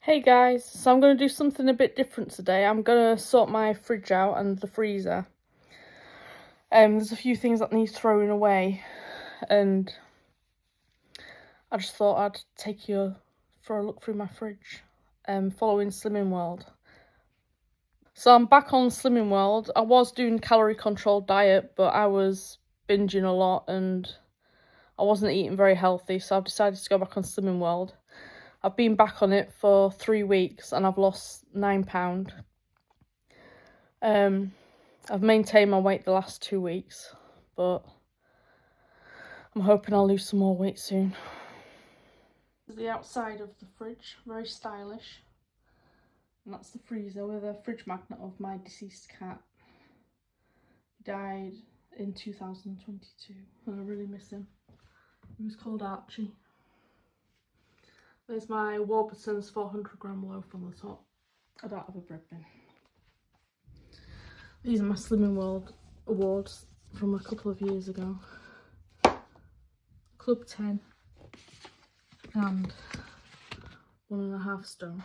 Hey guys, so I'm going to do something a bit different today. I'm going to sort my fridge out and the freezer. There's a few things that need throwing away, and I just thought I'd take you for a look through my fridge, following Slimming World. So I'm back on Slimming World. I was doing calorie controlled diet, but I was binging a lot and I wasn't eating very healthy, so I've decided to go back on Slimming World. I've been back on it for 3 weeks and I've lost £9. I've maintained my weight the last 2 weeks, but I'm hoping I'll lose some more weight soon. This is the outside of the fridge, very stylish. And that's the freezer with a fridge magnet of my deceased cat. He died in 2022 and I really miss him. He was called Archie. There's my Warburton's 400-gram loaf on the top. I don't have a bread bin. These are my Slimming World awards from a couple of years ago. Club 10 and 1.5 stone.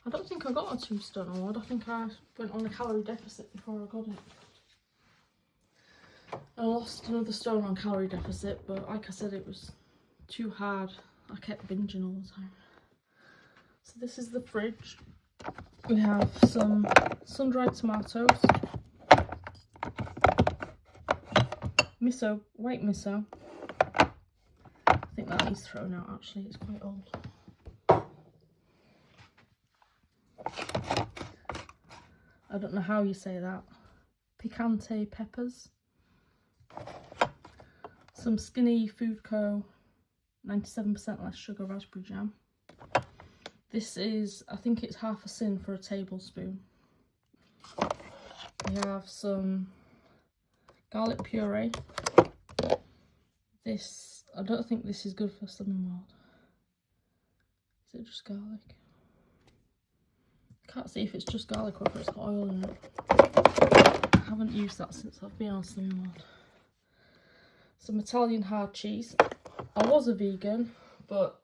I don't think I got a 2 stone award. I think I went on a calorie deficit before I got it. I lost another stone on calorie deficit, but like I said, it was too hard. I kept binging all the time. So this is the fridge. We have some sun-dried tomatoes, miso, white miso. I think that needs thrown out actually, it's quite old. I don't know how you say that. Picante peppers. Some Skinny Food Co. 97% less sugar raspberry jam. This is, I think it's half a sin for a tablespoon. We have some garlic puree. This, I don't think this is good for Slimming World. Is it just garlic? I can't see if it's just garlic or if it's got oil in it. I haven't used that since I've been on Slimming World. Some Italian hard cheese. I was a vegan, but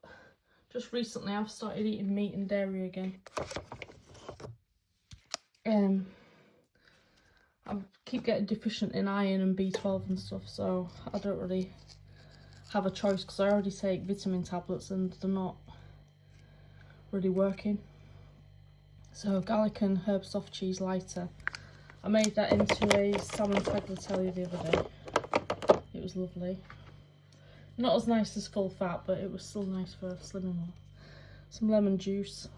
just recently I've started eating meat and dairy again. I keep getting deficient in iron and B12 and stuff, so I don't really have a choice because I already take vitamin tablets and they're not really working. So garlic and herb soft cheese lighter. I made that into a salmon tagliatelle the other day. It was lovely. Not as nice as full fat, but it was still nice for Slimming World. Some lemon juice.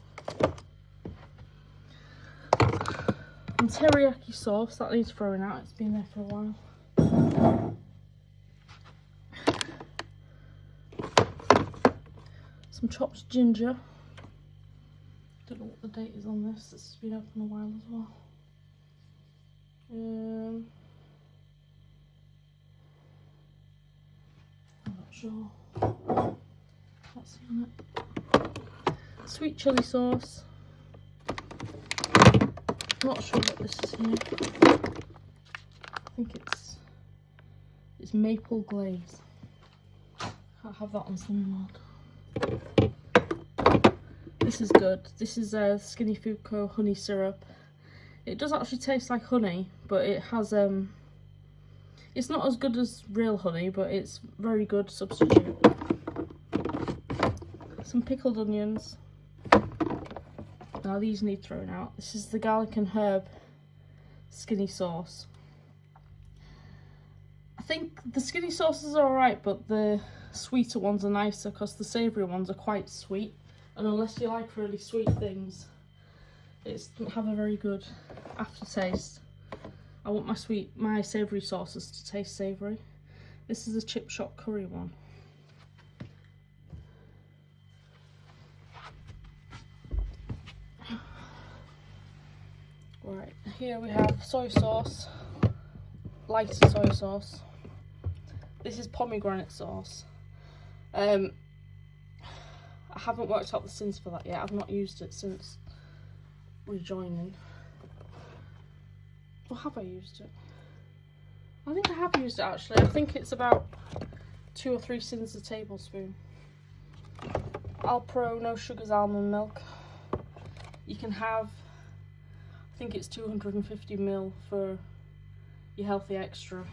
And teriyaki sauce, that needs throwing out, it's been there for a while. Some chopped ginger. Don't know what the date is on this, this has been open a while as well. I'm not sure. Can't see on it. Sweet chilli sauce. Not sure what this is here. I think it's maple glaze. Can't have that on Slimming World. This is good. This is a Skinny Food Co. honey syrup. It does actually taste like honey, but it has it's not as good as real honey, but it's very good substitute. Some pickled onions. Now these need thrown out. This is the garlic and herb skinny sauce. I think the skinny sauces are alright, but the sweeter ones are nicer because the savoury ones are quite sweet. And unless you like really sweet things, it doesn't have a very good aftertaste. I want my savoury sauces to taste savoury. This is a chip shop curry one. Right, here we have soy sauce, lighter soy sauce. This is pomegranate sauce. I haven't worked out the sins for that yet. I've not used it since rejoining. Or have I used it? I think I have used it actually. I think it's about 2 or 3 sins a tablespoon. Alpro no sugars almond milk. You can have, I think it's 250ml for your healthy extra.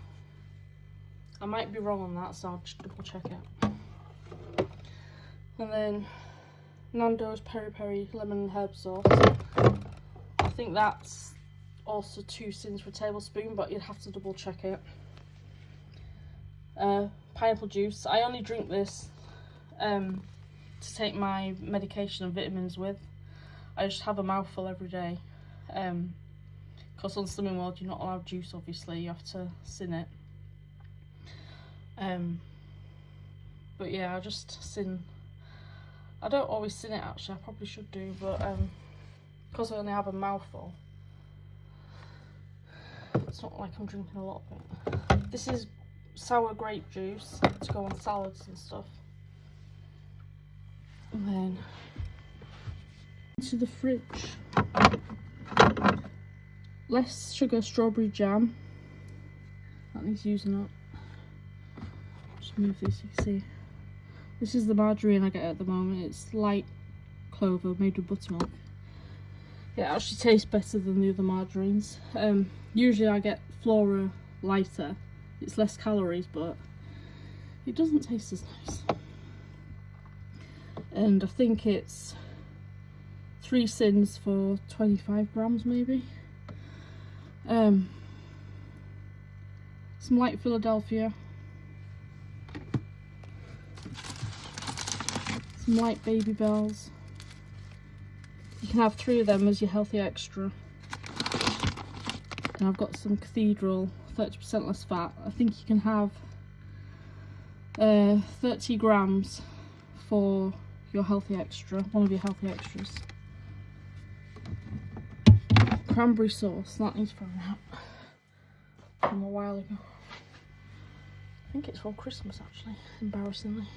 I might be wrong on that, so I'll just double check it. And then Nando's peri peri lemon and herb sauce. I think that's also 2 sins for a tablespoon, but you'd have to double check it. Pineapple juice. I only drink this to take my medication and vitamins with. I just have a mouthful every day. Because on Slimming World you're not allowed juice, obviously, you have to sin it. But yeah, I just sin. I don't always sin it actually, I probably should do, but because I only have a mouthful, it's not like I'm drinking a lot of it. This is sour grape juice to go on salads and stuff. And then into the fridge. Less sugar strawberry jam. That needs using up. Just move this, you can see. This is the margarine I get at the moment. It's light clover made with buttermilk. It actually tastes better than the other margarines. Usually I get Flora lighter. It's less calories, but it doesn't taste as nice. And I think it's 3 sins for 25 grams maybe. Some light Philadelphia. Some light Baby Bells. You can have 3 of them as your healthy extra. And I've got some Cathedral, 30% less fat. I think you can have 30 grams for your healthy extra, one of your healthy extras. Cranberry sauce, that needs throwing out from a while ago. I think it's for Christmas actually, embarrassingly.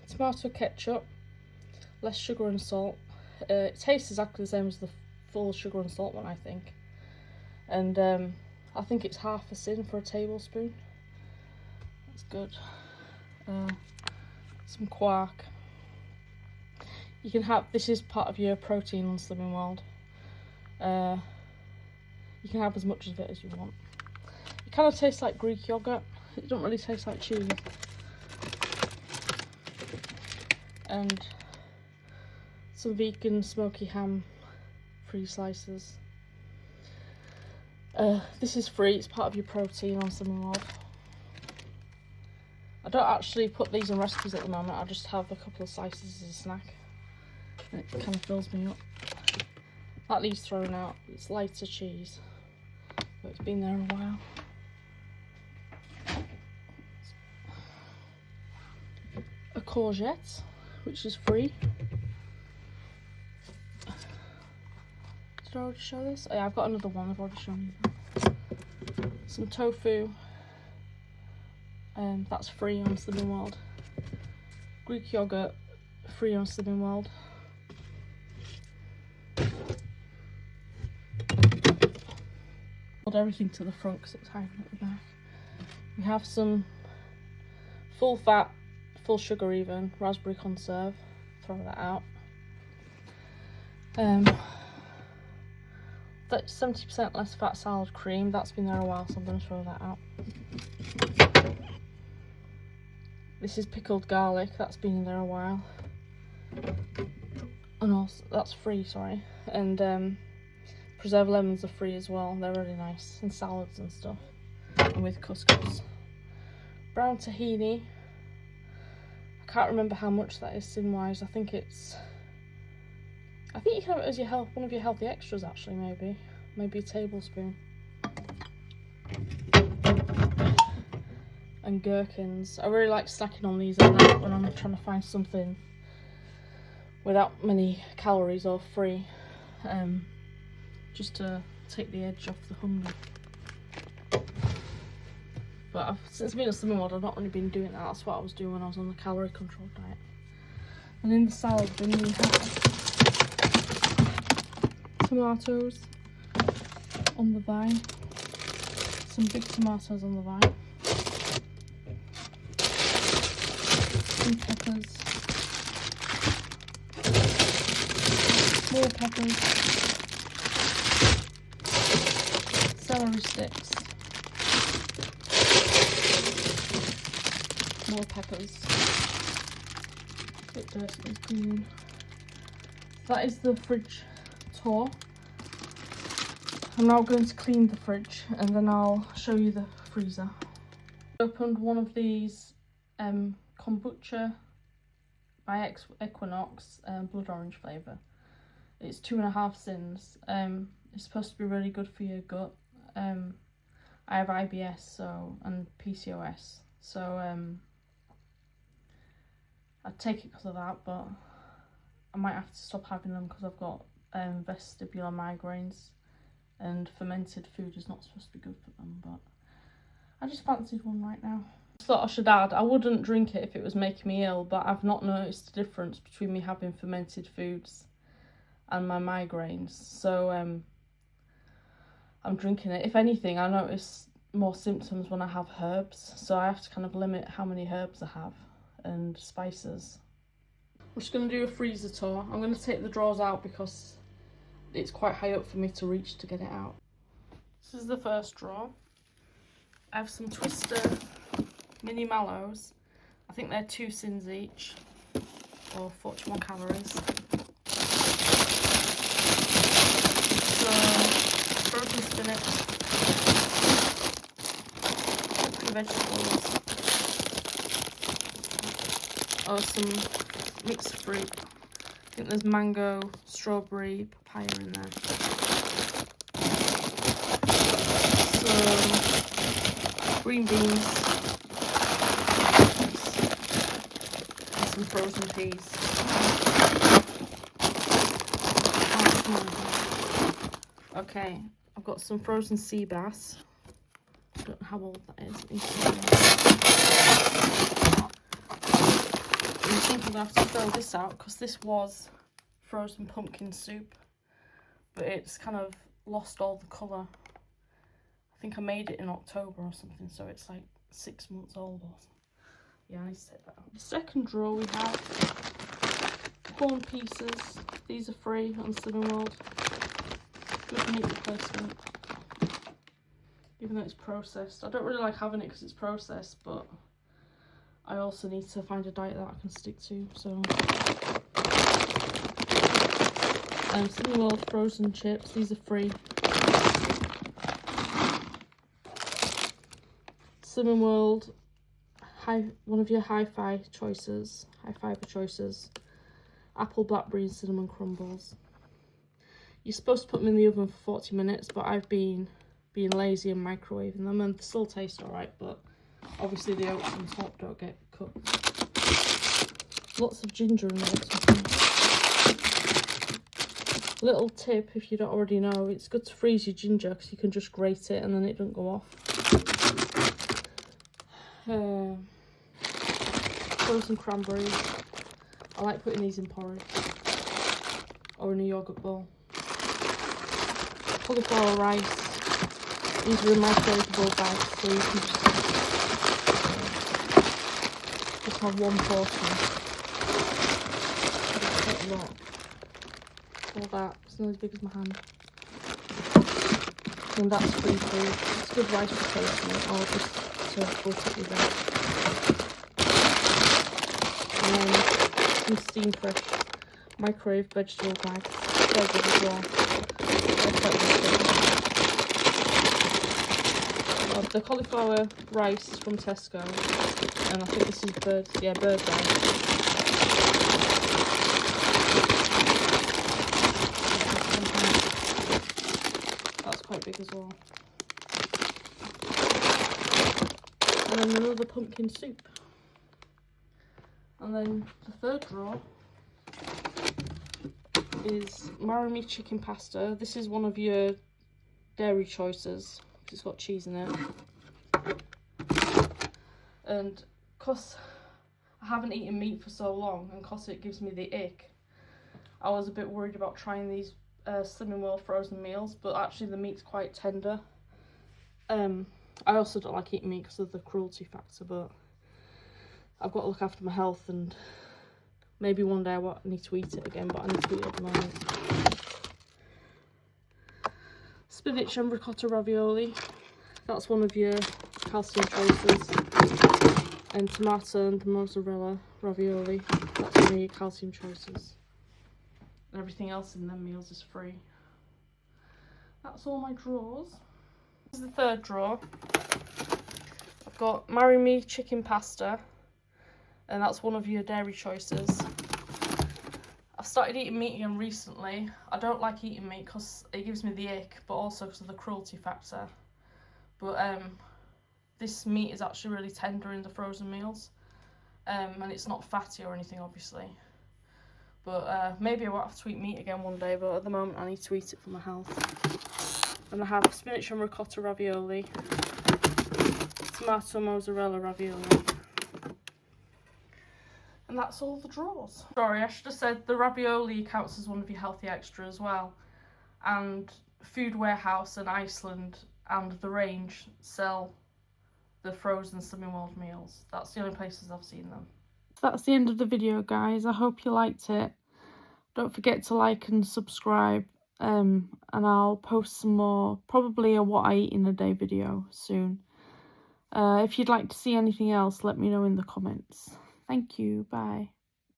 Tomato ketchup, less sugar and salt. It tastes exactly the same as the full sugar and salt one, I think. And I think it's half a sin for a tablespoon. That's good. Some quark. You can have, this is part of your protein on Slimming World. You can have as much of it as you want. It kind of tastes like Greek yogurt. It doesn't really taste like cheese. And some vegan smoky ham free slices. This is free, it's part of your protein on Slimming World. I don't actually put these in recipes at the moment, I just have a couple of slices as a snack. And it kind of fills me up. That leaves thrown out, it's lighter cheese. But it's been there a while. A courgette, which is free. Did I already show this? Oh yeah, I've got another one, I've already shown you. Some tofu. That's free on Slimming World. Greek yogurt, free on Slimming World. Hold everything to the front because it's hiding at the back. We have some full fat, full sugar even, raspberry conserve. Throw that out. That's 70% less fat salad cream. That's been there a while, so I'm going to throw that out. This is pickled garlic. That's been in there a while. And also, that's free, sorry. And preserved lemons are free as well. They're really nice in salads and stuff. And with couscous. Brown tahini. I can't remember how much that is sin-wise. I think you can have it as one of your healthy extras actually, maybe a tablespoon. And gherkins. I really like snacking on these at night when I'm trying to find something without many calories or free, just to take the edge off the hunger. But since being a Slimming World, I've not really been doing that. That's what I was doing when I was on the calorie control diet. And in the salad bin we have tomatoes on the vine. Some big tomatoes on the vine. peppers, celery sticks, more peppers. A bit dirty and clean. That is the fridge tour. I'm now going to clean the fridge and then I'll show you the freezer. I opened one of these kombucha by Equinox, blood orange flavour. It's 2.5 sins. It's supposed to be really good for your gut. I have IBS and PCOS, so I take it because of that, but I might have to stop having them because I've got vestibular migraines and fermented food is not supposed to be good for them, but I just fancied one right now. I thought I should add, I wouldn't drink it if it was making me ill, but I've not noticed a difference between me having fermented foods and my migraines, so I'm drinking it. If anything, I notice more symptoms when I have herbs, so I have to kind of limit how many herbs I have and spices. We're just going to do a freezer tour. I'm going to take the drawers out because it's quite high up for me to reach to get it out. This is the first drawer. I have some Twister mini mallows. I think they're 2 sins each, or 41 calories. Some frozen spinach, some vegetables, some mixed fruit. I think there's mango, strawberry, papaya in there. Some green beans and some frozen peas. Okay, I've got some frozen sea bass. I don't know how old that is. I think I'm going to have to throw this out because this was frozen pumpkin soup, but it's kind of lost all the colour. I think I made it in October or something, so it's like 6 months old or something. Yeah, I need to take that out. The second drawer we have corn pieces. These are free on Slimming World. Good meat replacement, even though it's processed. I don't really like having it because it's processed, but I also need to find a diet that I can stick to, so. Slimming World frozen chips, these are free. Slimming World, one of your high fiber choices, apple, blackberry and cinnamon crumbles. You're supposed to put them in the oven for 40 minutes, but I've been being lazy and microwaving them, and they still taste alright, but obviously the oats on top don't get cooked. Lots of ginger in there. Little tip, if you don't already know, it's good to freeze your ginger because you can just grate it and then it doesn't go off. Frozen cranberries. I like putting these in porridge or in a yoghurt bowl. Cauliflower rice. These are in microwavable bags, so you can just have one portion. Quite a lot. All that, it's not as big as my hand. And that's free food. It's good rice replacement, or just to bulk up your bread. And then some steam fresh microwave vegetable bags. They're good as well. They're quite good. The cauliflower rice from Tesco, and I think this is bird rice. Quite big as well. And then another pumpkin soup. And then the third drawer is Marimi chicken pasta. This is one of your dairy choices. It's got cheese in it. And because I haven't eaten meat for so long, and because it gives me the ick, I was a bit worried about trying these Slimming World frozen meals, but actually the meat's quite tender. I also don't like eating meat because of the cruelty factor, but I've got to look after my health, and maybe one day I won't need to eat it again, but I need to eat it at the moment. spinach and ricotta ravioli. That's one of your calcium choices. And tomato and mozzarella ravioli. That's one of your calcium choices. And everything else in them meals is free. That's all my drawers. This is the third drawer. I've got Marry Me chicken pasta, and that's one of your dairy choices. I've started eating meat again recently. I don't like eating meat because it gives me the ick, but also because of the cruelty factor. But this meat is actually really tender in the frozen meals, and it's not fatty or anything, obviously. But maybe I won't have to eat meat again one day, but at the moment I need to eat it for my health. And I have spinach and ricotta ravioli, tomato mozzarella ravioli. And that's all the drawers. Sorry, I should have said the ravioli counts as one of your healthy extra as well. And Food Warehouse in Iceland and The Range sell the frozen Slimming World meals. That's the only places I've seen them. That's the end of the video, guys. I hope you liked it. Don't forget to like and subscribe, and I'll post some more, probably a what I eat in a day video soon. If you'd like to see anything else, let me know in the comments. Thank you. Bye.